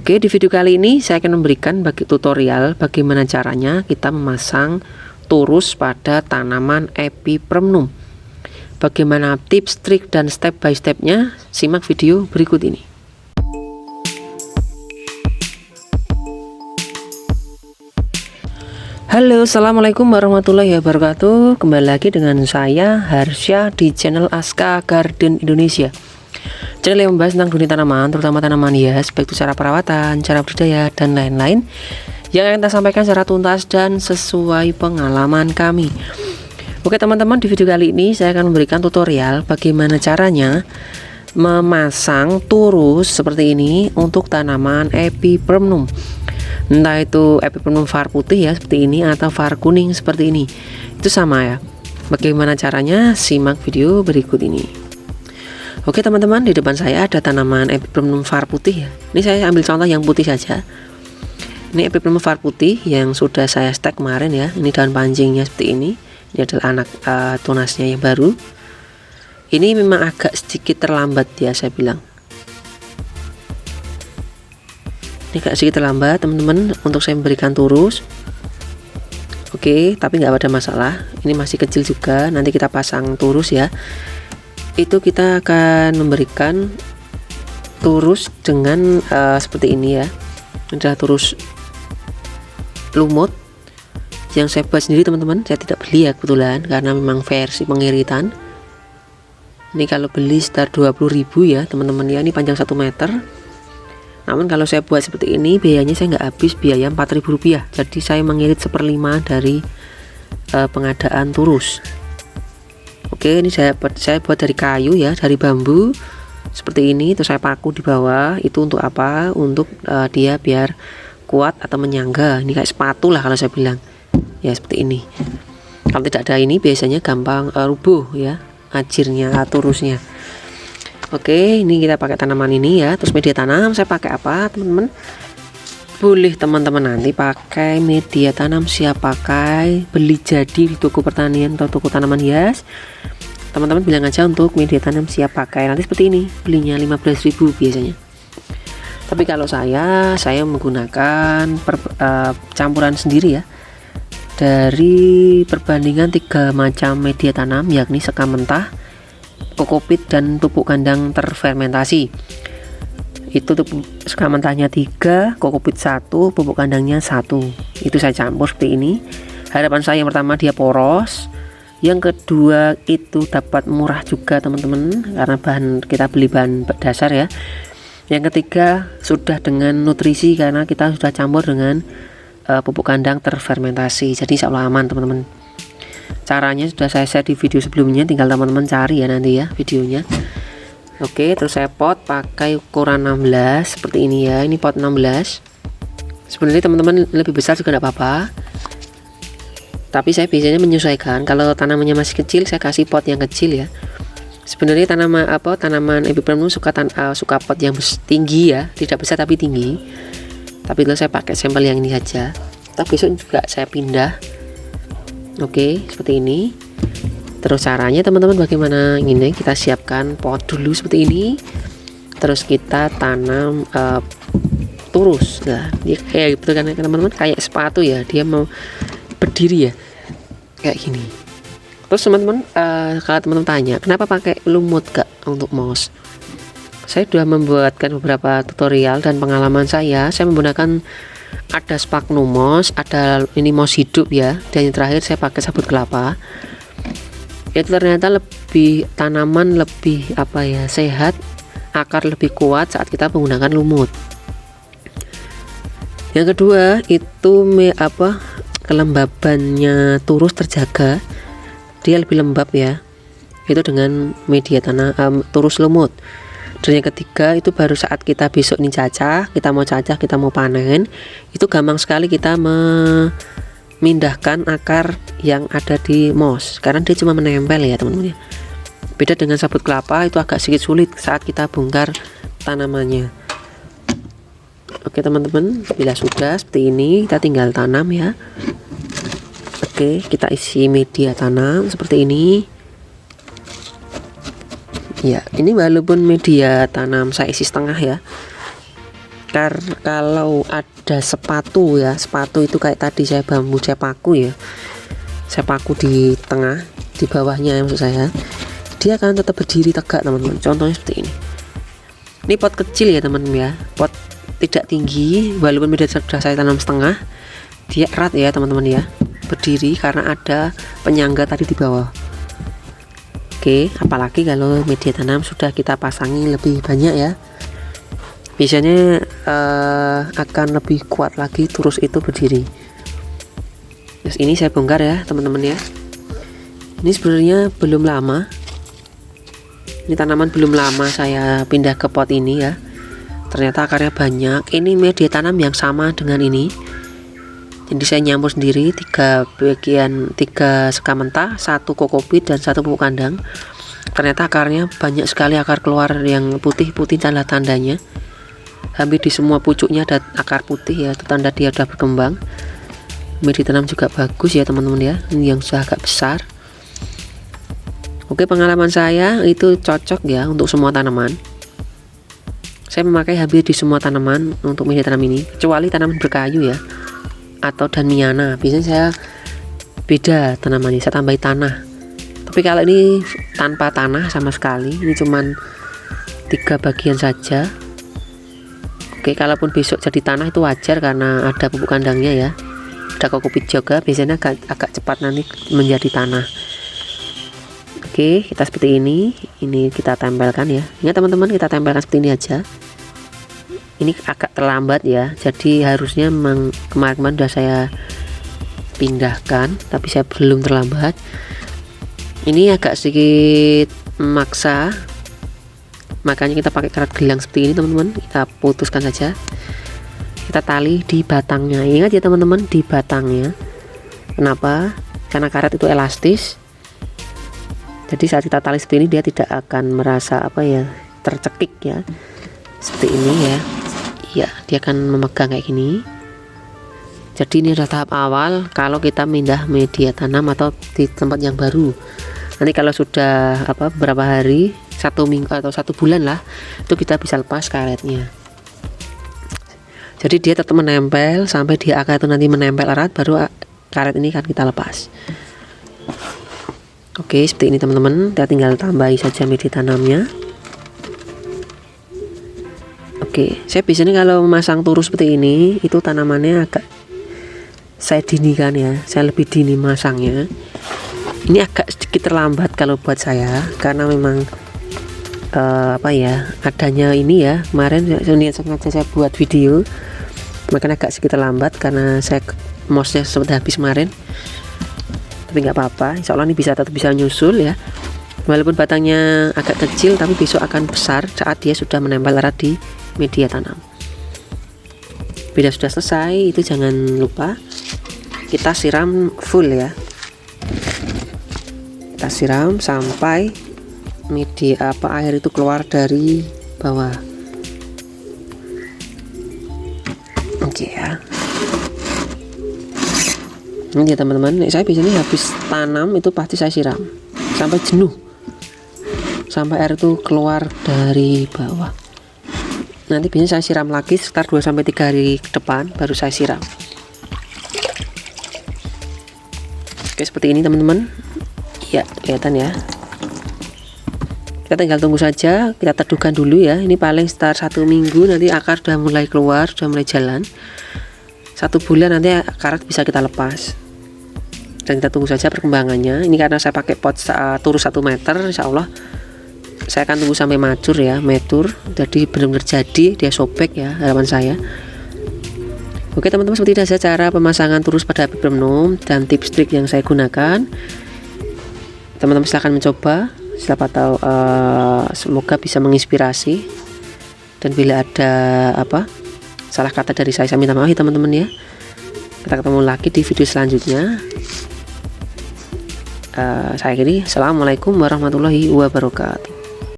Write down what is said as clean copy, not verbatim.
Oke, di video kali ini saya akan memberikan tutorial bagaimana caranya kita memasang turus pada tanaman Epipremnum. Bagaimana tips, trik, dan step by stepnya, simak video berikut ini. Halo, assalamualaikum warahmatullahi wabarakatuh. Kembali lagi dengan saya Harsya di channel Aska Garden Indonesia. Channel yang membahas tentang dunia tanaman, terutama tanaman hias, baik itu cara perawatan, cara budidaya, dan lain-lain, yang akan kita sampaikan secara tuntas dan sesuai pengalaman kami. Oke teman-teman, di video kali ini saya akan memberikan tutorial bagaimana caranya memasang turus seperti ini untuk tanaman Epipremnum. Entah itu Epipremnum var putih ya seperti ini, atau var kuning seperti ini. Itu sama ya. Bagaimana caranya? Simak video berikut ini. Oke teman-teman, di depan saya ada tanaman Epipremnum var putih ya. Ini saya ambil contoh yang putih saja. Ini Epipremnum var putih yang sudah saya stek kemarin ya. Ini daun pancingnya seperti ini. Ini adalah anak tunasnya yang baru. Ini memang agak sedikit terlambat ya, saya bilang. Ini agak sedikit terlambat teman-teman untuk saya memberikan turus. Oke, tapi nggak ada masalah. Ini masih kecil juga. Nanti kita pasang turus ya. Itu kita akan memberikan turus dengan seperti ini ya. Adalah turus lumut yang saya buat sendiri teman-teman. Saya tidak beli ya kebetulan, karena memang versi pengiritan. Ini kalau beli sekitar 20.000 ya teman-teman ya. Ini panjang 1 meter. Namun kalau saya buat seperti ini, biayanya saya nggak habis, biaya Rp4.000. Jadi saya mengirit 1/5 dari pengadaan turus. Oke, ini saya buat dari kayu ya, dari bambu seperti ini. Terus saya paku di bawah. Itu untuk apa? Untuk dia biar kuat atau menyangga. Ini kayak sepatu lah kalau saya bilang ya, seperti ini. Kalau tidak ada ini biasanya gampang rubuh ya ajirnya, turusnya. Oke, ini kita pakai tanaman ini ya. Terus media tanam saya pakai apa teman-teman? Boleh teman-teman nanti pakai media tanam siap pakai, beli jadi di toko pertanian atau toko tanaman hias. Teman-teman bilang aja untuk media tanam siap pakai, nanti seperti ini, belinya 15.000 biasanya. Tapi kalau saya menggunakan campuran sendiri ya, dari perbandingan 3 macam media tanam, yakni sekam mentah, kokopit, dan pupuk kandang terfermentasi. Itu sekam mentahnya 3, kokopit 1, pupuk kandangnya 1. Itu saya campur seperti ini. Harapan saya yang pertama dia poros, yang kedua itu dapat murah juga teman-teman, karena kita beli bahan dasar ya. Yang ketiga sudah dengan nutrisi, karena kita sudah campur dengan pupuk kandang terfermentasi. Jadi insya Allah aman teman-teman. Caranya sudah saya share di video sebelumnya, tinggal teman-teman cari ya nanti ya videonya. Oke, terus saya pot pakai ukuran 16 seperti ini ya. Ini pot 16. Sebenarnya teman-teman lebih besar juga tidak apa-apa, tapi saya biasanya menyesuaikan. Kalau tanamannya masih kecil, saya kasih pot yang kecil ya. Sebenarnya tanaman Epipremnum suka pot yang tinggi ya, tidak besar tapi tinggi. Tapi kalau saya pakai sampel yang ini saja. Tapi besok juga saya pindah. Oke, seperti ini. Terus caranya teman-teman bagaimana? Ini kita siapkan pot dulu seperti ini. Terus kita tanam turus. Nah, dia kayak gitu kan teman-teman, kayak sepatu ya. Dia mau berdiri ya, kayak gini. Terus teman-teman, kalau teman-teman tanya kenapa pakai lumut kak untuk moss, saya sudah membuatkan beberapa tutorial dan pengalaman saya menggunakan ada sphagnum moss, ada ini moss hidup ya, dan yang terakhir saya pakai sabut kelapa. Itu ternyata tanaman lebih sehat, akar lebih kuat saat kita menggunakan lumut. Yang kedua itu kelembabannya turus terjaga, dia lebih lembab ya, itu dengan media tanam turus lumut. Dan yang ketiga itu baru saat kita besok ini kita mau panen, itu gampang sekali kita memindahkan akar yang ada di moss, karena dia cuma menempel ya teman-teman ya. Beda dengan sabut kelapa, itu agak sedikit sulit saat kita bongkar tanamannya. Oke teman-teman, bila sudah seperti ini kita tinggal tanam ya. Oke, kita isi media tanam seperti ini ya. Ini walaupun media tanam saya isi setengah ya, Kalau ada sepatu ya, sepatu itu kayak tadi saya bambu saya paku ya, saya paku di tengah, di bawahnya maksud saya, dia akan tetap berdiri tegak teman-teman. Contohnya seperti ini. Ini pot kecil ya teman-teman ya, pot tidak tinggi, walaupun sudah saya tanam setengah, dia erat ya teman-teman ya, berdiri karena ada penyangga tadi di bawah. Oke, apalagi kalau media tanam sudah kita pasangi lebih banyak ya, biasanya akan lebih kuat lagi terus itu berdiri. Terus ini saya bongkar ya teman-teman ya. Ini sebenarnya belum lama, ini tanaman belum lama saya pindah ke pot ini ya. Ternyata akarnya banyak. Ini media tanam yang sama dengan ini. Jadi saya nyampur sendiri 3 sekam mentah, 1 kokopit dan 1 pupuk kandang. Ternyata akarnya banyak sekali akar keluar yang putih-putih, tanda-tandanya. Hampir di semua pucuknya ada akar putih ya, itu tanda dia sudah berkembang. Media tanam juga bagus ya teman-teman ya. Ini yang sudah agak besar. Oke, pengalaman saya itu cocok ya untuk semua tanaman. Saya memakai hampir di semua tanaman untuk media tanam ini, kecuali tanaman berkayu ya, atau damiana. Biasanya saya beda tanamannya, saya tambahi tanah. Tapi kalau ini tanpa tanah sama sekali, ini cuman 3 bagian saja. Oke, kalaupun besok jadi tanah itu wajar karena ada pupuk kandangnya ya, ada kokopit juga, biasanya agak cepat nanti menjadi tanah. Oke, kita seperti ini kita tempelkan ya. Ingat teman-teman, kita tempelkan seperti ini aja. Ini agak terlambat ya, jadi harusnya kemarin sudah saya pindahkan, tapi saya belum terlambat. Ini agak sedikit memaksa, makanya kita pakai karet gelang seperti ini teman-teman. Kita putuskan saja, kita tali di batangnya. Ingat ya teman-teman, di batangnya. Kenapa? Karena karet itu elastis, jadi saat kita tali seperti ini dia tidak akan merasa tercekik ya, seperti ini ya. Ya, dia akan memegang kayak gini. Jadi ini adalah tahap awal kalau kita pindah media tanam atau di tempat yang baru. Nanti kalau sudah beberapa hari, 1 minggu atau 1 bulan lah, itu kita bisa lepas karetnya. Jadi dia tetap menempel sampai di akar itu nanti menempel erat, baru karet ini akan kita lepas. Oke, seperti ini teman-teman. Kita tinggal tambahi saja media tanamnya. Oke, saya biasanya kalau memasang turus seperti ini, itu tanamannya agak saya dinikan ya, saya lebih dini masangnya. Ini agak sedikit terlambat kalau buat saya, karena memang adanya ini ya, kemarin sengaja saya buat video, makanya agak sedikit terlambat karena saya mouse-nya sudah habis kemarin. Tapi nggak apa-apa, insya Allah ini tetap bisa nyusul ya, walaupun batangnya agak kecil tapi besok akan besar saat dia sudah menempel erat di media tanam. Bila sudah selesai, itu jangan lupa kita siram full ya, kita siram sampai air itu keluar dari bawah. Oke ya, ini ya teman-teman, saya biasanya habis tanam itu pasti saya siram sampai jenuh, sampai air itu keluar dari bawah. Nanti biasanya saya siram lagi sekitar 2-3 hari ke depan, baru saya siram. Oke, seperti ini teman-teman ya, kelihatan ya. Kita tinggal tunggu saja, kita teduhkan dulu ya. Ini paling sekitar 1 minggu nanti akar sudah mulai keluar, sudah mulai jalan. 1 bulan nanti akar bisa kita lepas, dan kita tunggu saja perkembangannya. Ini karena saya pakai pot turus 1 meter, insya Allah saya akan tunggu sampai matur ya, jadi benar-benar jadi dia sobek ya, harapan saya. Oke teman-teman, seperti itu saja cara pemasangan turus pada viburnum dan tips trik yang saya gunakan. Teman-teman silahkan mencoba, siapa tahu semoga bisa menginspirasi. Dan bila ada salah kata dari saya minta maaf ya teman-teman ya. Kita ketemu lagi di video selanjutnya. Saya akhiri, assalamualaikum warahmatullahi wabarakatuh.